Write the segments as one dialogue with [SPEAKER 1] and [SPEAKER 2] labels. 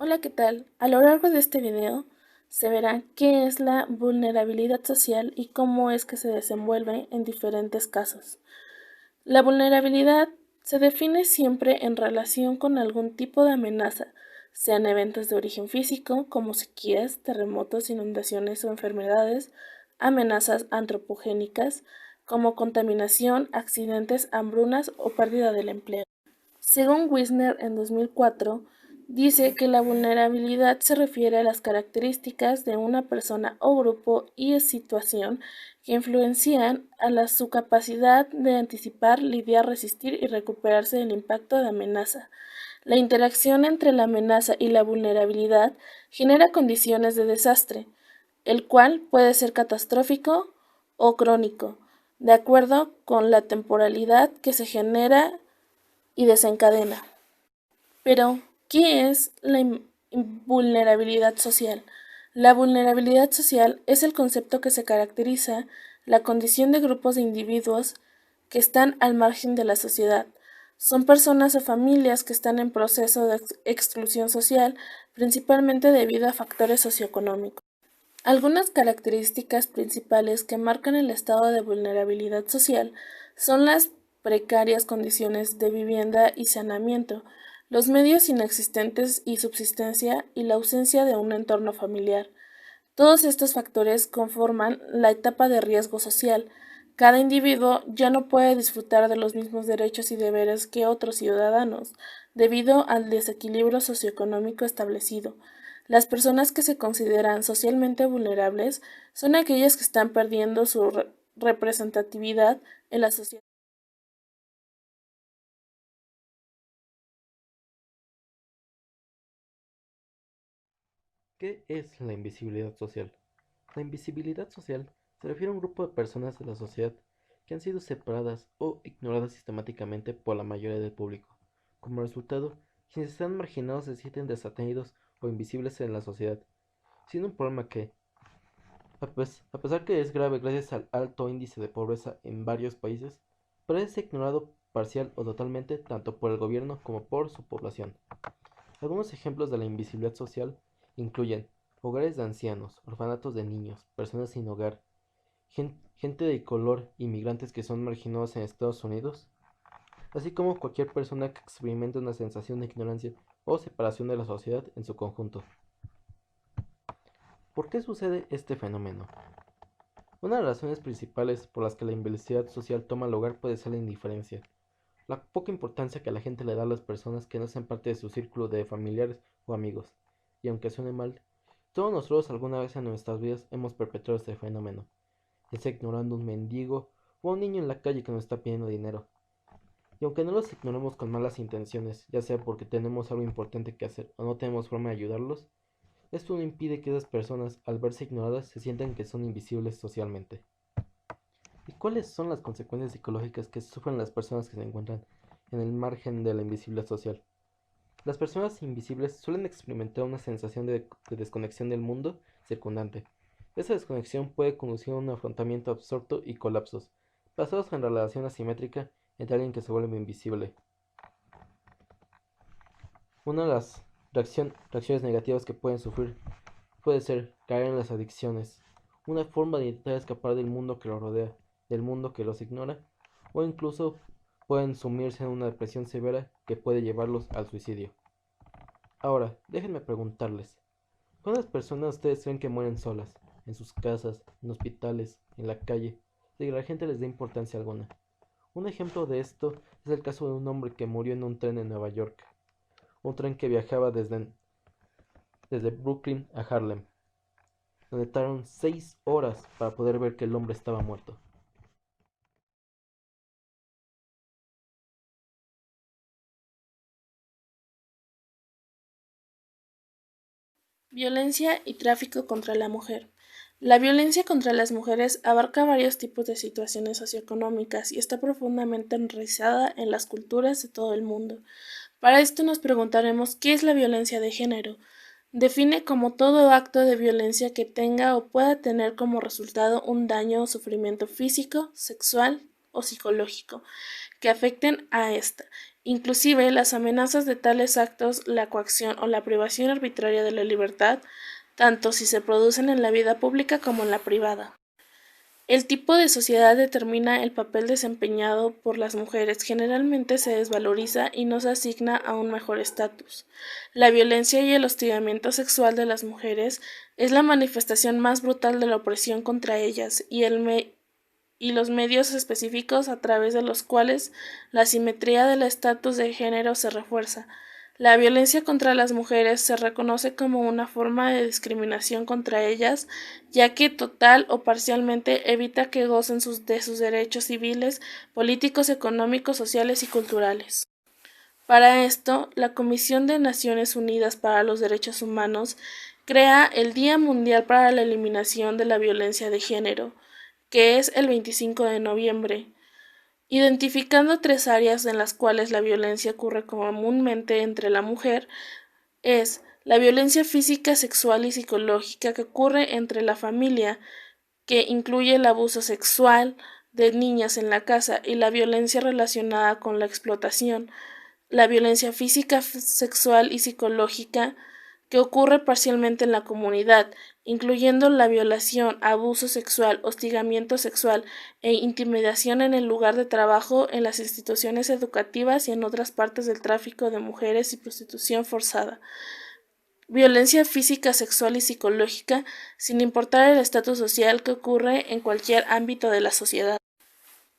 [SPEAKER 1] Hola, ¿qué tal? A lo largo de este video se verá qué es la vulnerabilidad social y cómo es que se desenvuelve en diferentes casos. La vulnerabilidad se define siempre en relación con algún tipo de amenaza, sean eventos de origen físico como sequías, terremotos, inundaciones o enfermedades, amenazas antropogénicas como contaminación, accidentes, hambrunas o pérdida del empleo. Según Wisner en 2004, dice que la vulnerabilidad se refiere a las características de una persona o grupo y situación que influencian a su capacidad de anticipar, lidiar, resistir y recuperarse del impacto de amenaza. La interacción entre la amenaza y la vulnerabilidad genera condiciones de desastre, el cual puede ser catastrófico o crónico, de acuerdo con la temporalidad que se genera y desencadena. Pero, ¿qué es la vulnerabilidad social? La vulnerabilidad social es el concepto que se caracteriza la condición de grupos de individuos que están al margen de la sociedad. Son personas o familias que están en proceso de exclusión social, principalmente debido a factores socioeconómicos. Algunas características principales que marcan el estado de vulnerabilidad social son las precarias condiciones de vivienda y saneamiento, los medios inexistentes y subsistencia y la ausencia de un entorno familiar. Todos estos factores conforman la etapa de riesgo social. Cada individuo ya no puede disfrutar de los mismos derechos y deberes que otros ciudadanos, debido al desequilibrio socioeconómico establecido. Las personas que se consideran socialmente vulnerables son aquellas que están perdiendo su representatividad en la sociedad.
[SPEAKER 2] ¿Qué es la invisibilidad social? La invisibilidad social se refiere a un grupo de personas de la sociedad que han sido separadas o ignoradas sistemáticamente por la mayoría del público. Como resultado, quienes están marginados se sienten desatendidos o invisibles en la sociedad, siendo un problema que, a pesar que es grave gracias al alto índice de pobreza en varios países, parece ignorado parcial o totalmente tanto por el gobierno como por su población. Algunos ejemplos de la invisibilidad social incluyen hogares de ancianos, orfanatos de niños, personas sin hogar, gente de color, inmigrantes que son marginados en Estados Unidos, así como cualquier persona que experimente una sensación de ignorancia o separación de la sociedad en su conjunto. ¿Por qué sucede este fenómeno? Una de las razones principales por las que la invisibilidad social toma lugar puede ser la indiferencia, la poca importancia que la gente le da a las personas que no hacen parte de su círculo de familiares o amigos. Y aunque suene mal, todos nosotros alguna vez en nuestras vidas hemos perpetrado este fenómeno, ya sea ignorando a un mendigo o a un niño en la calle que nos está pidiendo dinero. Y aunque no los ignoremos con malas intenciones, ya sea porque tenemos algo importante que hacer o no tenemos forma de ayudarlos, esto no impide que esas personas, al verse ignoradas, se sientan que son invisibles socialmente. ¿Y cuáles son las consecuencias psicológicas que sufren las personas que se encuentran en el margen de la invisibilidad social? Las personas invisibles suelen experimentar una sensación de desconexión del mundo circundante. Esa desconexión puede conducir a un afrontamiento absorto y colapsos, basados en relación asimétrica entre alguien que se vuelve invisible. Una de las reacciones negativas que pueden sufrir puede ser caer en las adicciones, una forma de intentar escapar del mundo que los rodea, del mundo que los ignora, o incluso pueden sumirse en una depresión severa que puede llevarlos al suicidio. Ahora, déjenme preguntarles, ¿cuántas personas ustedes creen que mueren solas, en sus casas, en hospitales, en la calle, sin que la gente les dé importancia alguna? Un ejemplo de esto es el caso de un hombre que murió en un tren en Nueva York, un tren que viajaba desde Brooklyn a Harlem, donde tardaron 6 horas para poder ver que el hombre estaba muerto.
[SPEAKER 1] Violencia y tráfico contra la mujer. La violencia contra las mujeres abarca varios tipos de situaciones socioeconómicas y está profundamente enraizada en las culturas de todo el mundo. Para esto nos preguntaremos qué es la violencia de género. Define como todo acto de violencia que tenga o pueda tener como resultado un daño o sufrimiento físico, sexual o psicológico que afecten a esta Inclusive las amenazas de tales actos, la coacción o la privación arbitraria de la libertad, tanto si se producen en la vida pública como en la privada. El tipo de sociedad determina el papel desempeñado por las mujeres. Generalmente se desvaloriza y no se asigna a un mejor estatus. La violencia y el hostigamiento sexual de las mujeres es la manifestación más brutal de la opresión contra ellas y los medios específicos a través de los cuales la simetría del estatus de género se refuerza. La violencia contra las mujeres se reconoce como una forma de discriminación contra ellas, ya que total o parcialmente evita que gocen de sus derechos civiles, políticos, económicos, sociales y culturales. Para esto, la Comisión de Naciones Unidas para los Derechos Humanos crea el Día Mundial para la Eliminación de la Violencia de Género, que es el 25 de noviembre, identificando 3 áreas en las cuales la violencia ocurre comúnmente entre la mujer. Es la violencia física, sexual y psicológica que ocurre entre la familia, que incluye el abuso sexual de niñas en la casa y la violencia relacionada con la explotación, la violencia física, sexual y psicológica que ocurre parcialmente en la comunidad, incluyendo la violación, abuso sexual, hostigamiento sexual e intimidación en el lugar de trabajo, en las instituciones educativas y en otras partes del tráfico de mujeres y prostitución forzada. Violencia física, sexual y psicológica, sin importar el estatus social, que ocurre en cualquier ámbito de la sociedad.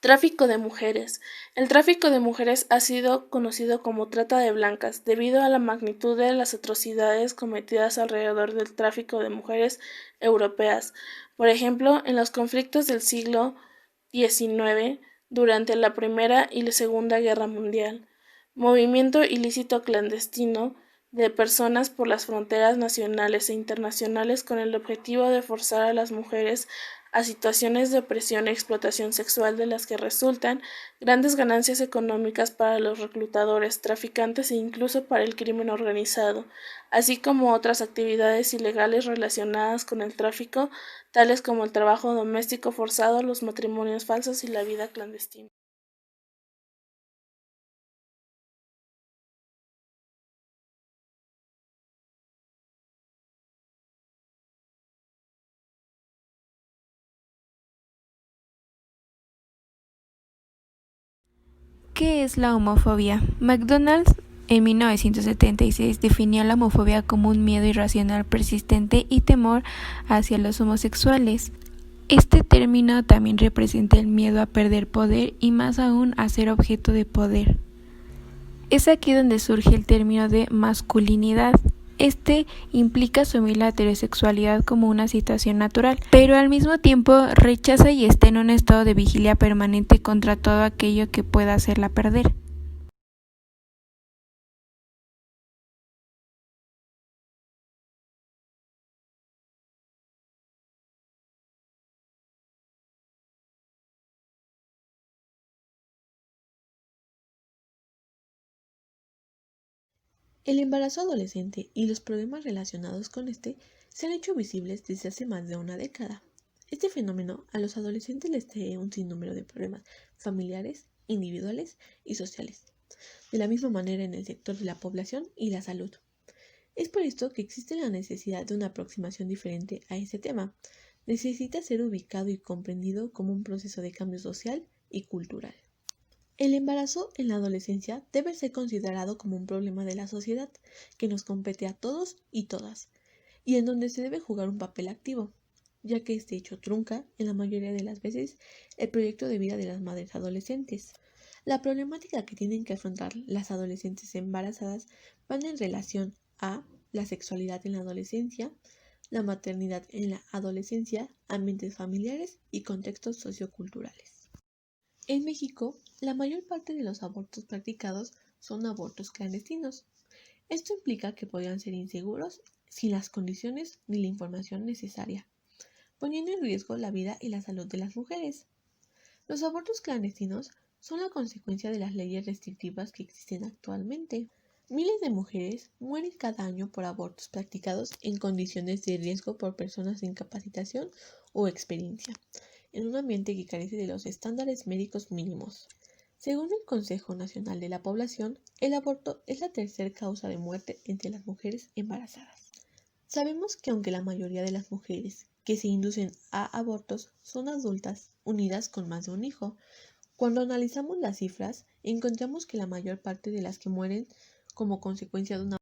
[SPEAKER 1] Tráfico de mujeres. El tráfico de mujeres ha sido conocido como trata de blancas debido a la magnitud de las atrocidades cometidas alrededor del tráfico de mujeres europeas. Por ejemplo, en los conflictos del siglo XIX, durante la Primera y la Segunda Guerra Mundial. Movimiento ilícito clandestino de personas por las fronteras nacionales e internacionales con el objetivo de forzar a las mujeres a situaciones de opresión y explotación sexual de las que resultan grandes ganancias económicas para los reclutadores, traficantes e incluso para el crimen organizado, así como otras actividades ilegales relacionadas con el tráfico, tales como el trabajo doméstico forzado, los matrimonios falsos y la vida clandestina.
[SPEAKER 3] ¿Qué es la homofobia? McDonald's en 1976 definió la homofobia como un miedo irracional persistente y temor hacia los homosexuales. Este término también representa el miedo a perder poder y más aún a ser objeto de poder. Es aquí donde surge el término de masculinidad. Este implica asumir la heterosexualidad como una situación natural, pero al mismo tiempo rechaza y está en un estado de vigilia permanente contra todo aquello que pueda hacerla perder.
[SPEAKER 4] El embarazo adolescente y los problemas relacionados con este se han hecho visibles desde hace más de una década. Este fenómeno a los adolescentes les trae un sinnúmero de problemas familiares, individuales y sociales, de la misma manera en el sector de la población y la salud. Es por esto que existe la necesidad de una aproximación diferente a este tema. Necesita ser ubicado y comprendido como un proceso de cambio social y cultural. El embarazo en la adolescencia debe ser considerado como un problema de la sociedad que nos compete a todos y todas, y en donde se debe jugar un papel activo, ya que este hecho trunca, en la mayoría de las veces, el proyecto de vida de las madres adolescentes. La problemática que tienen que afrontar las adolescentes embarazadas van en relación a la sexualidad en la adolescencia, la maternidad en la adolescencia, ambientes familiares y contextos socioculturales. En México, la mayor parte de los abortos practicados son abortos clandestinos. Esto implica que podrían ser inseguros sin las condiciones ni la información necesaria, poniendo en riesgo la vida y la salud de las mujeres. Los abortos clandestinos son la consecuencia de las leyes restrictivas que existen actualmente. Miles de mujeres mueren cada año por abortos practicados en condiciones de riesgo por personas sin capacitación o experiencia, en un ambiente que carece de los estándares médicos mínimos. Según el Consejo Nacional de la Población, el aborto es la tercera causa de muerte entre las mujeres embarazadas. Sabemos que aunque la mayoría de las mujeres que se inducen a abortos son adultas unidas con más de un hijo, cuando analizamos las cifras encontramos que la mayor parte de las que mueren como consecuencia de un